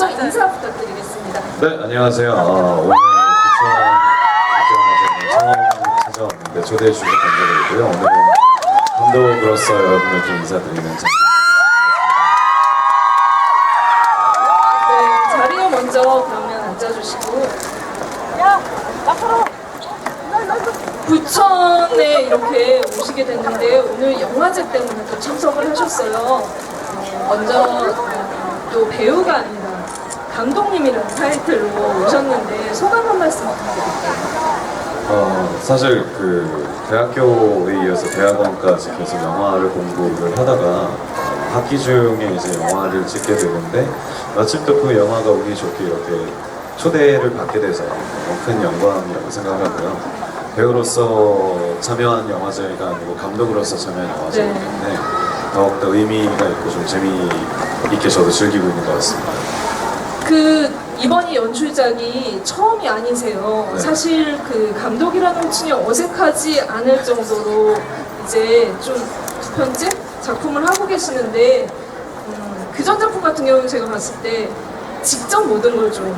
먼저 인사 부탁드리겠습니다. 네, 안녕하세요. 오늘 부천 처음 찾아왔는데 초대해 주셔서 감사드리고요. 오늘은 감독으로서 여러분들께 인사드리는 네, 자리에 먼저 그러면 앉아주시고. 야, 앞으로. 부천에 이렇게 오시게 됐는데 오늘 영화제 때문에 또 참석을 하셨어요. 먼저 또 배우가 아니라 감독님이라는 타이틀로 오셨는데 소감 한 말씀 부탁드릴게요. 사실 그 대학교에 이어서 대학원까지 계속 영화를 공부를 하다가 학기 중에 이제 영화를 찍게 되는데 마침 또 그 영화가 운이 좋게 이렇게 초대를 받게 돼서 너무 큰 영광이라고 생각하고요. 배우로서 참여한 영화제가 아니고 감독으로서 참여한 영화제이기 때문에 더욱더 의미가 있고 좀 재미있게 저도 즐기고 있는 것 같습니다. 이번이 연출작이 처음이 아니세요. 네. 사실 그 감독이라는 호칭이 어색하지 않을 정도로 이제 좀 두 편째 작품을 하고 계시는데 그전 작품 같은 경우는 제가 봤을 때 직접 모든 걸 좀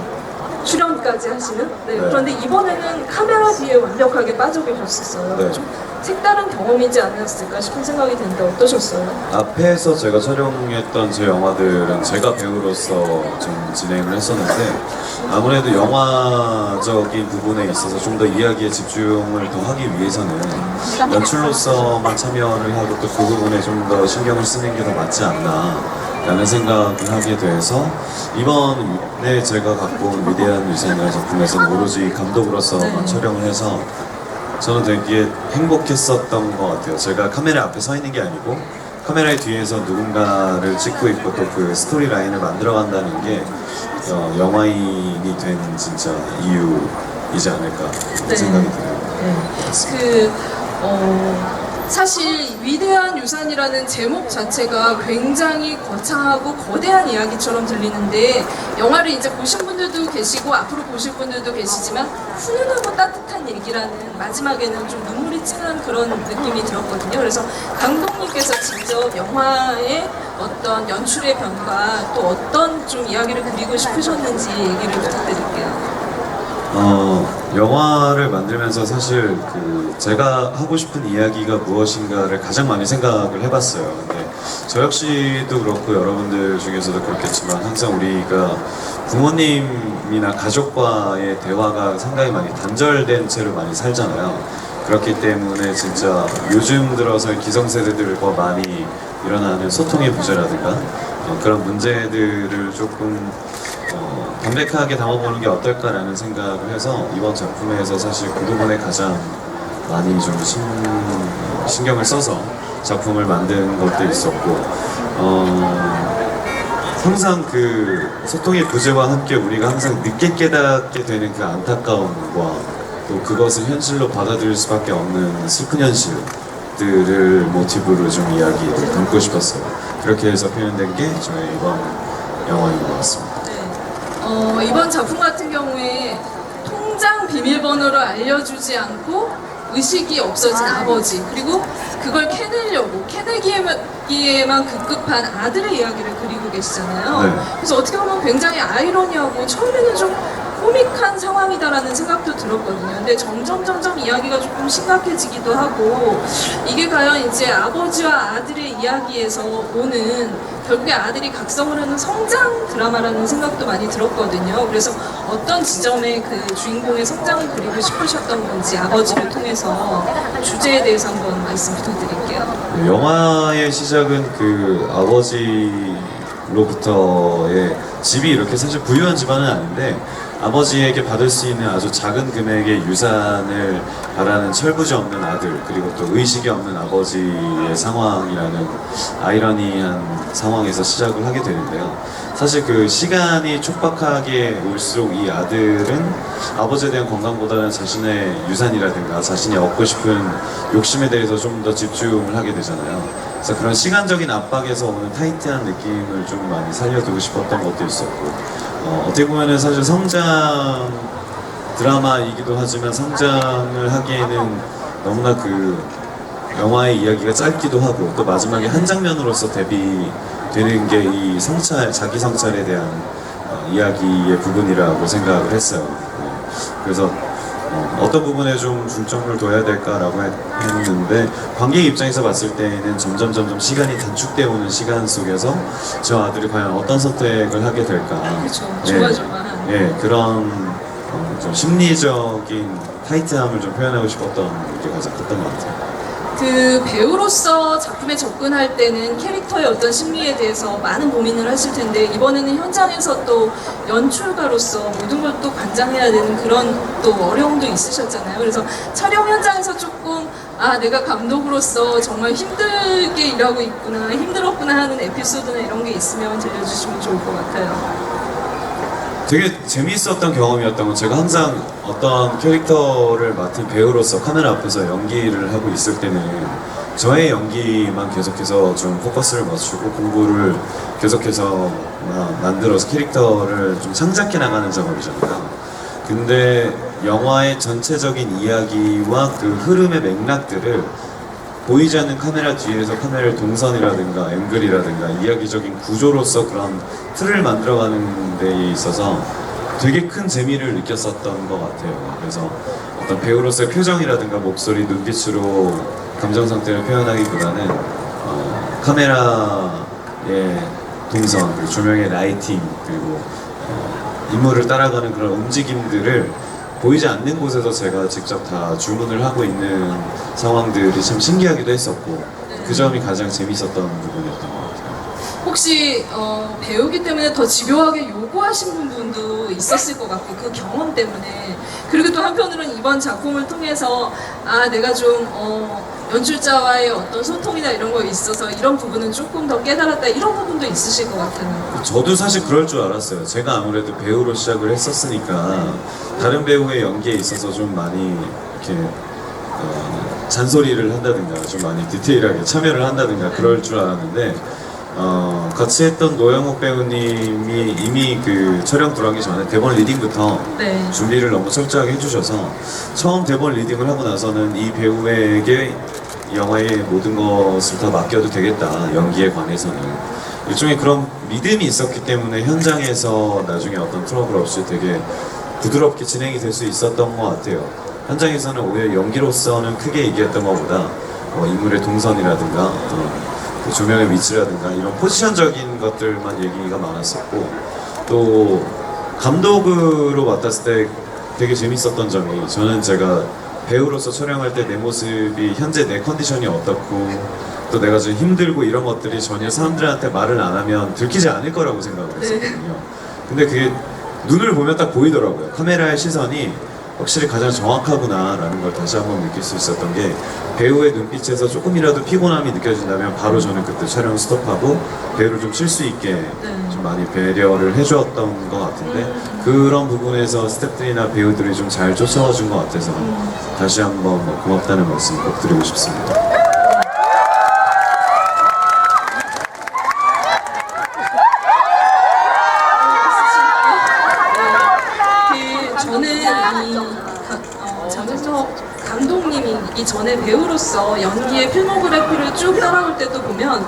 출연까지 하시는? 네. 그런데 이번에는 카메라 뒤에 완벽하게 빠져 계셨었어요. 네. 좀 색다른 경험이지 않았을까 싶은 생각이 드는데 어떠셨어요? 앞에서 제가 촬영했던 제 영화들은 제가 배우로서 좀 진행을 했었는데 아무래도 영화적인 부분에 있어서 좀 더 이야기에 집중을 더 하기 위해서는 연출로서만 참여를 하고 또 그 부분에 좀 더 신경을 쓰는 게 더 맞지 않나 라는 생각을 하게 돼서 이번에 제가 갖고 온 위대한 유산이라는 작품에서는 오로지 감독으로서만 촬영을 해서 저는 되게 행복했었던 것 같아요. 제가 카메라 앞에 서 있는 게 아니고 카메라의 뒤에서 누군가를 찍고 있고 또 그 스토리 라인을 만들어간다는 게 영화인이 된 진짜 이유이지 않을까 생각이 들어요. 사실 위대한 유산이라는 제목 자체가 굉장히 거창하고 거대한 이야기처럼 들리는데 영화를 이제 보신 분들도 계시고 앞으로 보실 분들도 계시지만 훈훈하고 따뜻한 얘기라는 마지막에는 좀 눈물이 찌는 그런 느낌이 들었거든요. 그래서 감독님께서 직접 영화의 어떤 연출의 변화 또 어떤 좀 이야기를 그리고 싶으셨는지 얘기를 부탁드릴게요. 영화를 만들면서 사실 제가 하고 싶은 이야기가 무엇인가를 가장 많이 생각을 해봤어요. 근데 저 역시도 그렇고 여러분들 중에서도 그렇겠지만 항상 우리가 부모님이나 가족과의 대화가 상당히 많이 단절된 채로 많이 살잖아요. 그렇기 때문에 진짜 요즘 들어서 기성세대들과 많이 일어나는 소통의 부재라든가 그런 문제들을 조금 담백하게 담아보는 게 어떨까라는 생각을 해서 이번 작품에서 사실 그 부분에 가장 많이 좀 신경을 써서 작품을 만든 것도 있었고 항상 그 소통의 부재와 함께 우리가 항상 늦게 깨닫게 되는 그 안타까움과 또 그것을 현실로 받아들일 수밖에 없는 슬픈 현실들을 모티브로 좀 이야기를 담고 싶었어요. 그렇게 해서 표현된 게 저의 이번 영화인 것 같습니다. 이번 작품 같은 경우에 통장 비밀번호를 알려주지 않고 의식이 없어진 아버지 그리고 그걸 캐내기에만 급급한 아들의 이야기를 그리고 계시잖아요. 네. 그래서 어떻게 보면 굉장히 아이러니하고 처음에는 좀 코믹한 상황이다라는 생각도 들었거든요. 근데 점점 이야기가 조금 심각해지기도 하고 이게 과연 이제 아버지와 아들의 이야기에서 오는 결국에 아들이 각성을 하는 성장 드라마라는 생각도 많이 들었거든요. 그래서 어떤 지점에 그 주인공의 성장을 그리고 싶으셨던 건지 아버지를 통해서 주제에 대해서 한번 말씀 부탁드릴게요. 영화의 시작은 그 아버지로부터의 집이 이렇게 사실 부유한 집안은 아닌데 아버지에게 받을 수 있는 아주 작은 금액의 유산을 바라는 철부지 없는 아들 그리고 또 의식이 없는 아버지의 상황이라는 아이러니한 상황에서 시작을 하게 되는데요. 사실 그 시간이 촉박하게 올수록 이 아들은 아버지에 대한 건강보다는 자신의 유산이라든가 자신이 얻고 싶은 욕심에 대해서 좀 더 집중을 하게 되잖아요. 그래서 그런 시간적인 압박에서 오는 타이트한 느낌을 좀 많이 살려두고 싶었던 것도 있었고 어떻게 보면은 사실 성장 드라마이기도 하지만 성장을 하기에는 너무나 그 영화의 이야기가 짧기도 하고 또 마지막에 한 장면으로서 대비되는 게 이 성찰, 자기 성찰에 대한 이야기의 부분이라고 생각을 했어요. 그래서 어떤 부분에 좀 중점을 둬야 될까라고 했는데 관객 입장에서 봤을 때는 점점 시간이 단축되어 오는 시간 속에서 저 아들이 과연 어떤 선택을 하게 될까. 그렇죠. 예, 조마조마한. 예, 그런 좀 심리적인 타이트함을 좀 표현하고 싶었던 게 가장 컸던 것 같아요. 그 배우로서 작품에 접근할 때는 캐릭터의 어떤 심리에 대해서 많은 고민을 하실 텐데 이번에는 현장에서 또 연출가로서 모든 걸 또 관장해야 되는 그런 또 어려움도 있으셨잖아요. 그래서 촬영 현장에서 조금 내가 감독으로서 정말 힘들게 일하고 있구나, 힘들었구나 하는 에피소드나 이런 게 있으면 들려주시면 좋을 것 같아요. 되게 재미있었던 경험이었던 건 제가 항상 어떤 캐릭터를 맡은 배우로서 카메라 앞에서 연기를 하고 있을 때는 저의 연기만 계속해서 좀 포커스를 맞추고 공부를 계속해서 만들어서 캐릭터를 좀 창작해 나가는 작업이잖아요. 근데 영화의 전체적인 이야기와 그 흐름의 맥락들을 보이지 않는 카메라 뒤에서 카메라의 동선이라든가 앵글이라든가 이야기적인 구조로서 그런 틀을 만들어가는 데에 있어서 되게 큰 재미를 느꼈었던 것 같아요. 그래서 어떤 배우로서의 표정이라든가 목소리, 눈빛으로 감정 상태를 표현하기보다는 카메라의 동선, 그리고 조명의 라이팅, 그리고 인물을 따라가는 그런 움직임들을 보이지 않는 곳에서 제가 직접 다 주문을 하고 있는 상황들이 참 신기하기도 했었고 그 점이 가장 재밌었던 부분이었던 것 같아요. 혹시 배우기 때문에 더 집요하게 요구하신 부분도 있었을 것 같고 그 경험 때문에 그리고 또 한편으로는 이번 작품을 통해서 내가 좀 연출자와의 어떤 소통이나 이런 거에 있어서 이런 부분은 조금 더 깨달았다 이런 부분도 있으실 것 같아요. 저도 사실 그럴 줄 알았어요. 제가 아무래도 배우로 시작을 했었으니까 다른 배우의 연기에 있어서 좀 많이 이렇게 잔소리를 한다든가 좀 많이 디테일하게 참여를 한다든가 그럴 줄 알았는데 같이 했던 노영욱 배우님이 이미 그 촬영 들어가기 전에 대본 리딩부터 네. 준비를 너무 철저하게 해주셔서 처음 대본 리딩을 하고 나서는 이 배우에게 영화의 모든 것을 다 맡겨도 되겠다, 연기에 관해서는 일종의 그런 믿음이 있었기 때문에 현장에서 나중에 어떤 트러블 없이 되게 부드럽게 진행이 될 수 있었던 것 같아요. 현장에서는 오히려 연기로서는 크게 얘기했던 것보다 인물의 동선이라든가 어떤 그 조명의 위치라든가 이런 포지션적인 것들만 얘기가 많았었고 또 감독으로 맡았을 때 되게 재밌었던 점이 저는 제가 배우로서 촬영할 때 내 모습이 현재 내 컨디션이 어떻고 또 내가 좀 힘들고 이런 것들이 전혀 사람들한테 말을 안 하면 들키지 않을 거라고 생각을 했었거든요. 근데 그게 눈을 보면 딱 보이더라고요. 카메라의 시선이 확실히 가장 정확하구나 라는 걸 다시 한번 느낄 수 있었던 게 배우의 눈빛에서 조금이라도 피곤함이 느껴진다면 바로 저는 그때 촬영 스톱하고 배우를 좀 쉴 수 있게 좀 많이 배려를 해주었던 것 같은데 그런 부분에서 스태프들이나 배우들이 좀 잘 쫓아와 준 것 같아서 다시 한번 고맙다는 말씀 꼭 드리고 싶습니다. 장정석 감독님이 이전에 배우로서 연기의 필모그래피를 쭉 따라올 때도 보면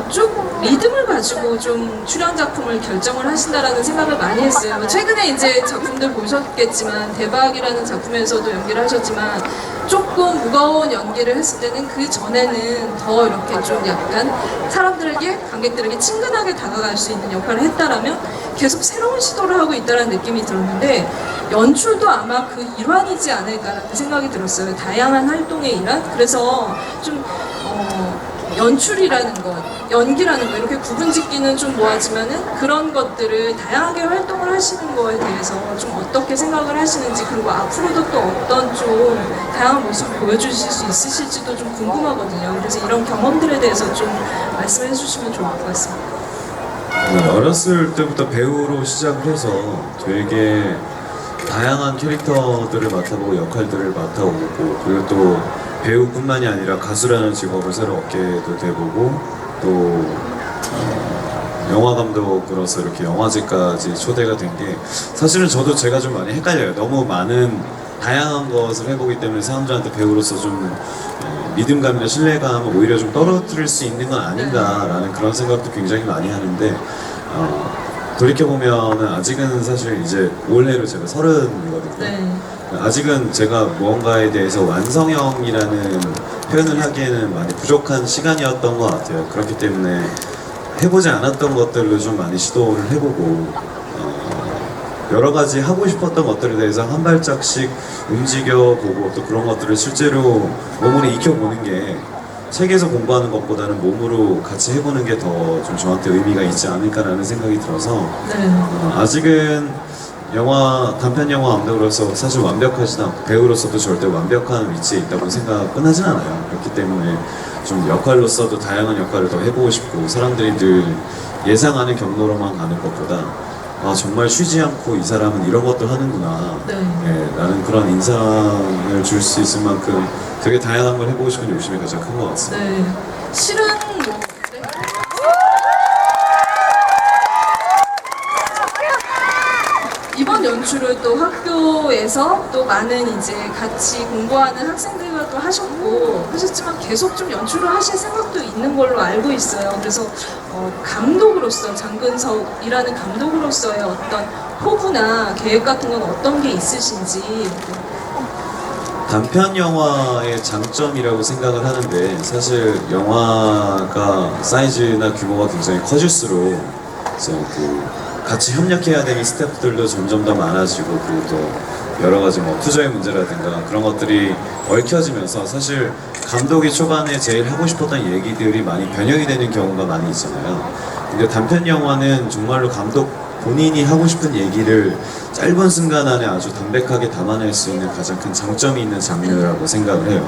쭉 리듬을 가지고 좀 출연 작품을 결정을 하신다라는 생각을 많이 했어요. 최근에 이제 작품들 보셨겠지만 대박이라는 작품에서도 연기를 하셨지만 조금 무거운 연기를 했을 때는 그 전에는 더 이렇게 좀 약간 사람들에게 관객들에게 친근하게 다가갈 수 있는 역할을 했다라면 계속 새로운 시도를 하고 있다는 느낌이 들었는데 연출도 아마 그 일환이지 않을까라는 생각이 들었어요. 다양한 활동의 일환. 그래서 좀 연출이라는 것, 연기라는 것 이렇게 구분짓기는 좀 뭐하지만은 그런 것들을 다양하게 활동을 하시는 거에 대해서 좀 어떻게 생각을 하시는지 그리고 앞으로도 또 어떤 좀 다양한 모습을 보여주실 수 있으실지도 좀 궁금하거든요. 그래서 이런 경험들에 대해서 좀 말씀해 주시면 좋을 것 같습니다. 어렸을 때부터 배우로 시작을 해서 되게 다양한 캐릭터들을 맡아보고 역할들을 맡아오고 그리고 또 배우뿐만이 아니라 가수라는 직업을 새로 얻게도 돼보고 또 영화 감독으로서 이렇게 영화제까지 초대가 된 게 사실은 저도 제가 좀 많이 헷갈려요. 너무 많은 다양한 것을 해보기 때문에 사람들한테 배우로서 좀 믿음감이나 신뢰감을 오히려 좀 떨어뜨릴 수 있는 건 아닌가라는 그런 생각도 굉장히 많이 하는데 돌이켜보면은 아직은 사실 이제 올해로 제가 30이거든요. 네. 아직은 제가 무언가에 대해서 완성형이라는 표현을 하기에는 많이 부족한 시간이었던 것 같아요. 그렇기 때문에 해보지 않았던 것들로 좀 많이 시도를 해보고 여러 가지 하고 싶었던 것들에 대해서 한 발짝씩 움직여보고 또 그런 것들을 실제로 몸으로 익혀보는 게 책에서 공부하는 것보다는 몸으로 같이 해보는 게 더 좀 저한테 의미가 있지 않을까라는 생각이 들어서 네. 아직은 단편 영화 감독으로서 사실 완벽하진 않고 배우로서도 절대 완벽한 위치에 있다고 생각은 하진 않아요. 그렇기 때문에 좀 역할로서도 다양한 역할을 더 해보고 싶고 사람들이 늘 예상하는 경로로만 가는 것보다 정말 쉬지 않고 이 사람은 이런 것도 하는구나. 네. 예, 라는 그런 인상을 줄 수 있을 만큼 되게 다양한 걸 해보고 싶은 욕심이 가장 큰 것 같습니다. 네. 실은 네. 이번 연출을 또 학교에서 또 많은 이제 같이 공부하는 학생들과 또 하셨지만 계속 좀 연출을 하실 생각도 있는 걸로 알고 있어요. 그래서 감독으로서 장근석이라는 감독으로서의 어떤 포부나 계획 같은 건 어떤 게 있으신지. 단편 영화의 장점이라고 생각을 하는데 사실 영화가 사이즈나 규모가 굉장히 커질수록 이제 같이 협력해야 되는 스태프들도 점점 더 많아지고 그리고 또 여러 가지 뭐 투자의 문제라든가 그런 것들이 얽혀지면서 사실 감독이 초반에 제일 하고 싶었던 얘기들이 많이 변형이 되는 경우가 많이 있잖아요. 근데 단편 영화는 정말로 감독 본인이 하고 싶은 얘기를 짧은 순간 안에 아주 담백하게 담아낼 수 있는 가장 큰 장점이 있는 장르라고 생각을 해요.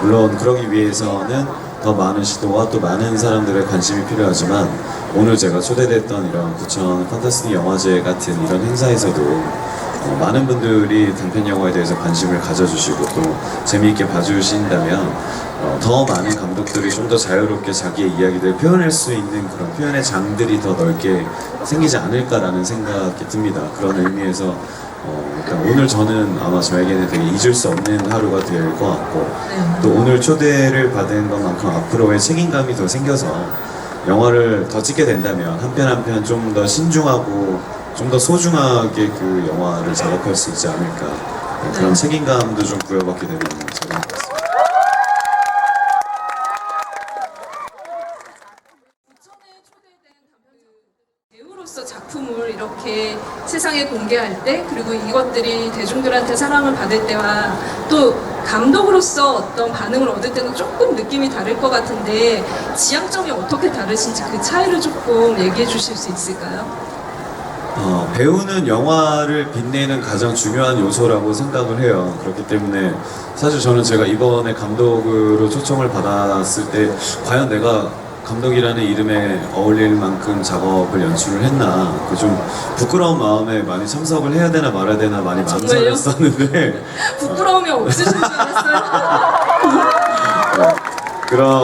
물론 그러기 위해서는 더 많은 시도와 또 많은 사람들의 관심이 필요하지만 오늘 제가 초대됐던 이런 부천 판타스틱 영화제 같은 이런 행사에서도 많은 분들이 단편 영화에 대해서 관심을 가져주시고 또 재미있게 봐주신다면 더 많은 감독들이 좀 더 자유롭게 자기의 이야기들을 표현할 수 있는 그런 표현의 장들이 더 넓게 생기지 않을까라는 생각이 듭니다. 그런 의미에서 일단 오늘 저는 아마 저에게는 되게 잊을 수 없는 하루가 될 것 같고 또 오늘 초대를 받은 것만큼 앞으로의 책임감이 더 생겨서 영화를 더 찍게 된다면 한 편 한 편 좀 더 신중하고 좀 더 소중하게 그 영화를 작업할 수 있지 않을까 그런 책임감도 좀 부여받게 되는 저는 같습니다. 부천에 초대된 배우로서 작품을 이렇게 세상에 공개할 때 그리고 이것들이 대중들한테 사랑을 받을 때와 또 감독으로서 어떤 반응을 얻을 때는 조금 느낌이 다를 것 같은데 지향점이 어떻게 다르신지 그 차이를 조금 얘기해 주실 수 있을까요? 배우는 영화를 빛내는 가장 중요한 요소라고 생각을 해요. 그렇기 때문에 사실 저는 제가 이번에 감독으로 초청을 받았을 때 과연 내가 감독이라는 이름에 어울릴 만큼 작업을 연출을 했나 그 좀 부끄러운 마음에 많이 참석을 해야 되나 말아야 되나 많이 정말요? 망설였었는데 부끄러움이 없으신 줄 알았어요.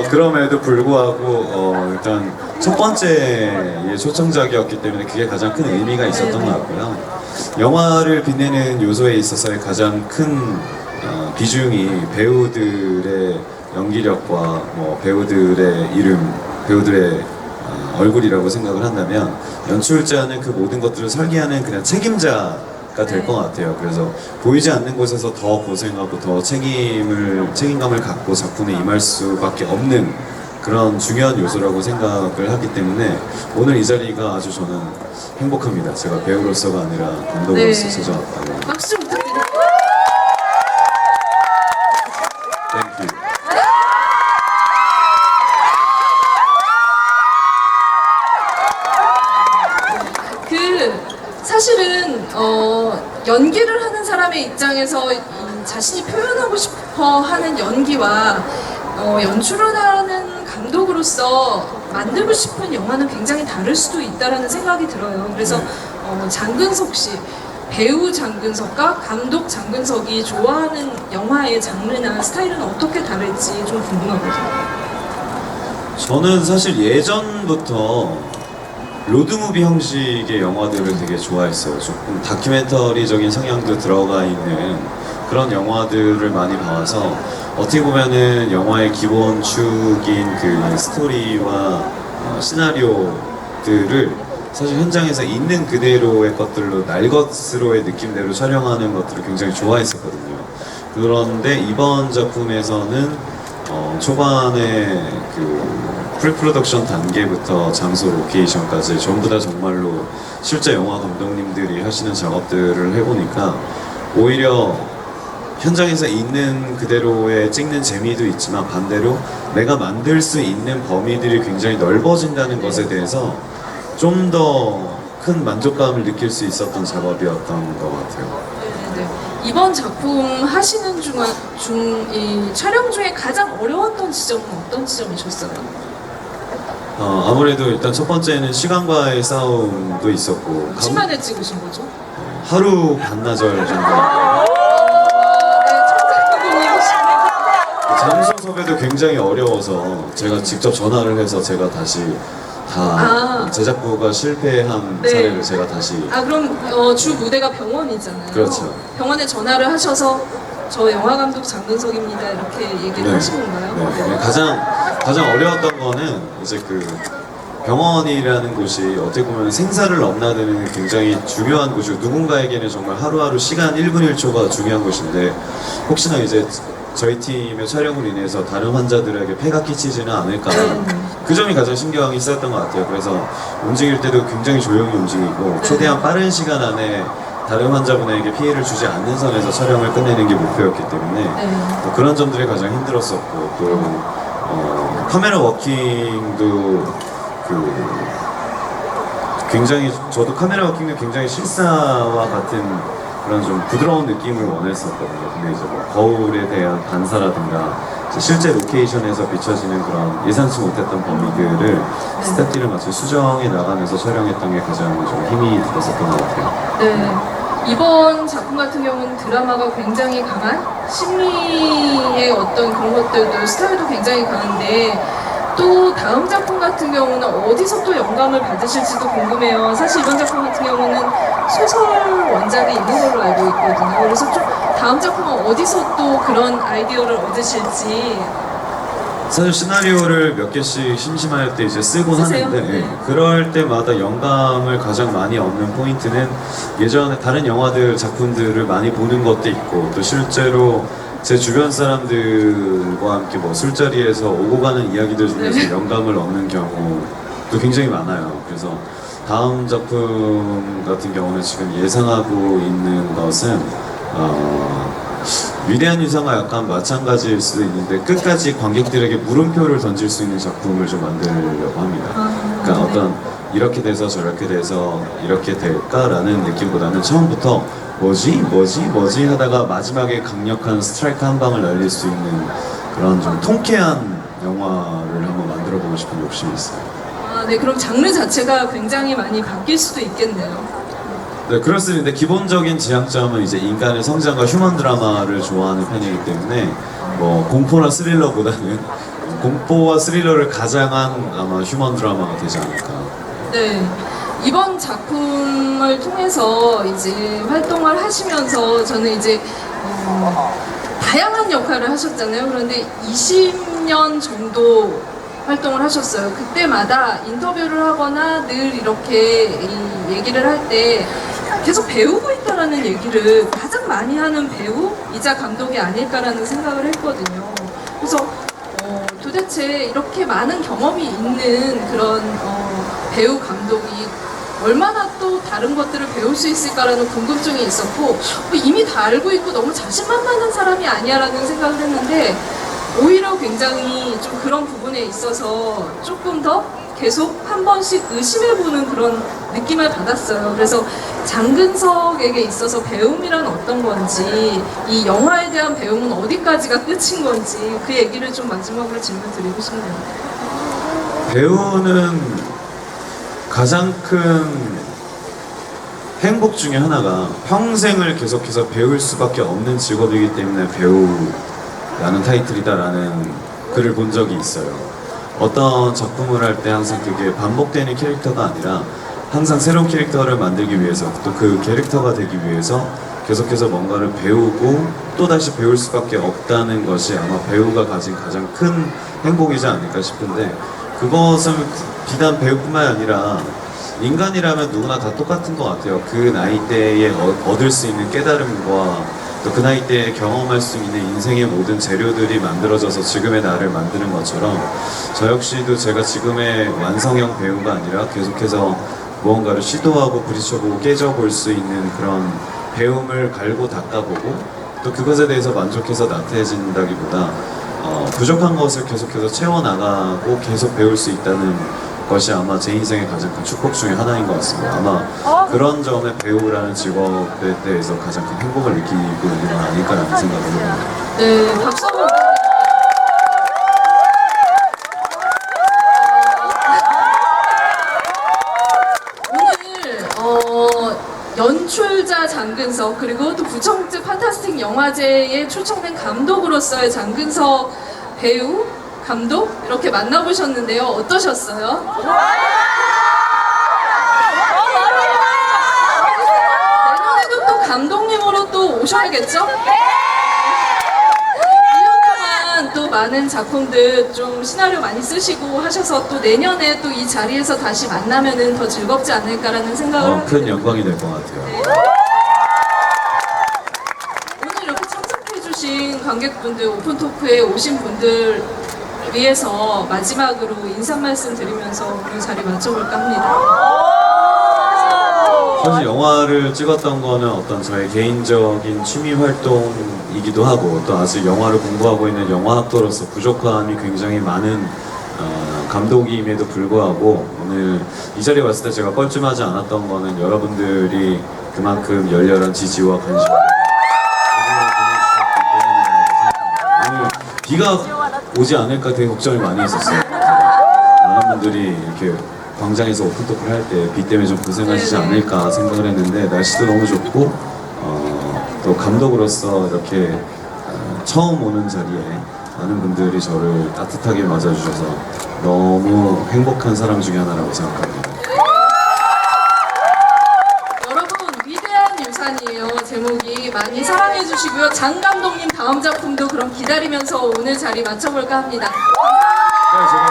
그럼에도 불구하고 일단 첫 번째의 초청작이었기 때문에 그게 가장 큰 의미가 있었던 것 같고요. 영화를 빛내는 요소에 있어서의 가장 큰 비중이 배우들의 연기력과 뭐 배우들의 이름, 배우들의 얼굴이라고 생각을 한다면 연출자는 그 모든 것들을 설계하는 그냥 책임자가 될 것 같아요. 그래서 보이지 않는 곳에서 더 고생하고 더 책임감을 갖고 작품에 임할 수밖에 없는 그런 중요한 요소라고 생각을 하기 때문에 오늘 이 자리가 아주 저는 행복합니다. 제가 배우로서가 아니라 감독으로서 찾아왔다고. 박수 부탁드립니다. 땡큐. 사실은 연기를 하는 사람의 입장에서 자신이 표현하고 싶어 하는 연기와 연출을 하는 감독으로서 만들고 싶은 영화는 굉장히 다를 수도 있다라는 생각이 들어요. 그래서 장근석 씨, 배우 장근석과 감독 장근석이 좋아하는 영화의 장르나 스타일은 어떻게 다를지 좀 궁금하거든요. 저는 사실 예전부터 로드무비 형식의 영화들을 되게 좋아했어요. 조금 다큐멘터리적인 성향도 들어가 있는 그런 영화들을 많이 봐와서 어떻게 보면은 영화의 기본축인 그 스토리와 시나리오들을 사실 현장에서 있는 그대로의 것들로 날것으로의 느낌대로 촬영하는 것들을 굉장히 좋아했었거든요. 그런데 이번 작품에서는 초반에 그 프리프로덕션 단계부터 장소 로케이션까지 전부 다 정말로 실제 영화 감독님들이 하시는 작업들을 해보니까 오히려 현장에서 있는 그대로의 찍는 재미도 있지만 반대로 내가 만들 수 있는 범위들이 굉장히 넓어진다는 것에 대해서 좀 더 큰 만족감을 느낄 수 있었던 작업이었던 것 같아요. 네. 이번 작품 하시는 이 촬영 중에 가장 어려웠던 지점은 어떤 지점이셨어요? 아무래도 일단 첫 번째는 시간과의 싸움도 있었고 며칠 만에 찍으신 거죠? 하루 반나절 정도 장소 섭외도 굉장히 어려워서 제가 직접 전화를 해서 제가 다시 다 제작부가 실패한 네. 사례를 제가 다시 그럼 주 무대가 병원이잖아요. 그렇죠. 병원에 전화를 하셔서 저 영화 감독 장근석입니다 이렇게 얘기를 하신 건가요? 네. 가장 어려웠던 거는 이제 그 병원이라는 곳이 어떻게 보면 생사를 넘나드는 굉장히 중요한 곳이고 누군가에게는 정말 하루하루 시간 1분 1초가 중요한 곳인데 혹시나 이제 저희 팀의 촬영으로 인해서 다른 환자들에게 폐가 끼치지는 않을까 그 점이 가장 신경이 쓰였던 것 같아요. 그래서 움직일 때도 굉장히 조용히 움직이고 최대한 빠른 시간 안에 다른 환자분에게 피해를 주지 않는 선에서 촬영을 끝내는 게 목표였기 때문에 또 그런 점들이 가장 힘들었었고 또 카메라 워킹도 굉장히 저도 카메라 워킹은 굉장히 실사와 같은 그런 좀 부드러운 느낌을 원했었거든요. 근데 이제 뭐 거울에 대한 반사라든가 실제 로케이션에서 비춰지는 그런 예상치 못했던 범위들을 스태프들을 마치 수정해 나가면서 촬영했던 게 가장 좀 힘이 들었었던 것 같아요. 네. 이번 작품 같은 경우는 드라마가 굉장히 강한 심리의 어떤 그런 것들도 스타일도 굉장히 강한데 또 다음 작품 같은 경우는 어디서 또 영감을 받으실지도 궁금해요. 사실 이번 작품 같은 경우는 소설 원작이 있는 걸로 알고 있거든요. 그래서 좀 다음 작품은 어디서 또 그런 아이디어를 얻으실지. 사실 시나리오를 몇 개씩 심심할 때 이제 쓰곤 쓰세요? 하는데 네. 그럴 때마다 영감을 가장 많이 얻는 포인트는 예전에 다른 영화들 작품들을 많이 보는 것도 있고 또 실제로 제 주변 사람들과 함께 뭐 술자리에서 오고 가는 이야기들 중에서 영감을 얻는 경우도 굉장히 많아요. 그래서 다음 작품 같은 경우는 지금 예상하고 있는 것은 위대한 유상과 약간 마찬가지일 수도 있는데 끝까지 관객들에게 물음표를 던질 수 있는 작품을 좀 만들려고 합니다. 그러니까 어떤 이렇게 돼서 저렇게 돼서 이렇게 될까라는 느낌보다는 처음부터 뭐지 하다가 마지막에 강력한 스트라이크 한 방을 날릴 수 있는 그런 좀 통쾌한 영화를 한번 만들어보고 싶은 욕심이 있어요. 네, 그럼 장르 자체가 굉장히 많이 바뀔 수도 있겠네요. 네, 그럴 수 있는데 기본적인 지향점은 이제 인간의 성장과 휴먼 드라마를 좋아하는 편이기 때문에 뭐 공포나 스릴러보다는 공포와 스릴러를 가장한 아마 휴먼 드라마가 되지 않을까. 네. 이번 작품을 통해서 이제 활동을 하시면서 저는 이제 다양한 역할을 하셨잖아요. 그런데 20년 정도 활동을 하셨어요. 그때마다 인터뷰를 하거나 늘 이렇게 이 얘기를 할 때 계속 배우고 있다라는 얘기를 가장 많이 하는 배우이자 감독이 아닐까라는 생각을 했거든요. 그래서 도대체 이렇게 많은 경험이 있는 그런 배우 감독이 얼마나 또 다른 것들을 배울 수 있을까라는 궁금증이 있었고 이미 다 알고 있고 너무 자신만만한 사람이 아니야라는 생각을 했는데 오히려 굉장히 좀 그런 부분에 있어서 조금 더 계속 한 번씩 의심해보는 그런 느낌을 받았어요. 그래서 장근석에게 있어서 배움이란 어떤 건지 이 영화에 대한 배움은 어디까지가 끝인 건지 그 얘기를 좀 마지막으로 질문 드리고 싶네요. 배우는 가장 큰 행복 중에 하나가 평생을 계속해서 배울 수밖에 없는 직업이기 때문에 배우라는 타이틀이다라는 글을 본 적이 있어요. 어떤 작품을 할 때 항상 그게 반복되는 캐릭터가 아니라 항상 새로운 캐릭터를 만들기 위해서 또 그 캐릭터가 되기 위해서 계속해서 뭔가를 배우고 또다시 배울 수밖에 없다는 것이 아마 배우가 가진 가장 큰 행복이지 않을까 싶은데 그것은 비단 배우뿐만 아니라 인간이라면 누구나 다 똑같은 것 같아요. 그 나이대에 얻을 수 있는 깨달음과 또 그 나이대에 경험할 수 있는 인생의 모든 재료들이 만들어져서 지금의 나를 만드는 것처럼 저 역시도 제가 지금의 완성형 배우가 아니라 계속해서 무언가를 시도하고 부딪혀보고 깨져볼 수 있는 그런 배움을 갈고 닦아보고 또 그것에 대해서 만족해서 나태해진다기보다 부족한 것을 계속해서 채워나가고 계속 배울 수 있다는 것이 아마 제 인생의 가장 큰 축복 중에 하나인 것 같습니다. 아마 그런 점에 배우라는 직업에 대해서 가장 큰 행복을 느끼고 있는 건 아닐까라는 생각을 해봅니다. 네, 박수 한번 부탁드립니다. 오늘 연출자 장근석 그리고 또 부천국제 판타스틱 영화제에 초청된 감독으로서의 장근석 배우, 감독 이렇게 만나보셨는데요. 어떠셨어요? 내년에도 또 감독님으로 또 오셔야겠죠? 1년 동안 또 많은 작품들 좀 시나리오 많이 쓰시고 하셔서 또 내년에 또 이 자리에서 다시 만나면은 더 즐겁지 않을까라는 생각을 큰 영광이 될 것 같아요. 오늘 이렇게 참석해주신 관객분들, 오픈토크에 오신 분들 위해서 마지막으로 인사 말씀 드리면서 오늘 자리 맞춰볼까 합니다. 사실 영화를 찍었던 거는 어떤 저의 개인적인 취미 활동이기도 하고 또 아직 영화를 공부하고 있는 영화학도로서 부족함이 굉장히 많은 감독임에도 불구하고 오늘 이 자리에 왔을 때 제가 뻘쭘하지 않았던 거는 여러분들이 그만큼 열렬한 지지와 관심을 보내주셨기 때문이라고 생각합니다. 오늘 비가 오지 않을까 되게 걱정을 많이 했었어요. 많은 분들이 이렇게 광장에서 오픈토크를 할 때 비 때문에 좀 고생하시지 않을까 생각을 했는데 날씨도 너무 좋고 또 감독으로서 이렇게 처음 오는 자리에 많은 분들이 저를 따뜻하게 맞아주셔서 너무 행복한 사람 중에 하나라고 생각합니다. 여러분 위대한 유산이에요. 제목이 많이 사랑해 주시고요. 장 감독님 다음 작품도 그럼 기다리면서 오늘 자리 맞춰볼까 합니다. 네, 제가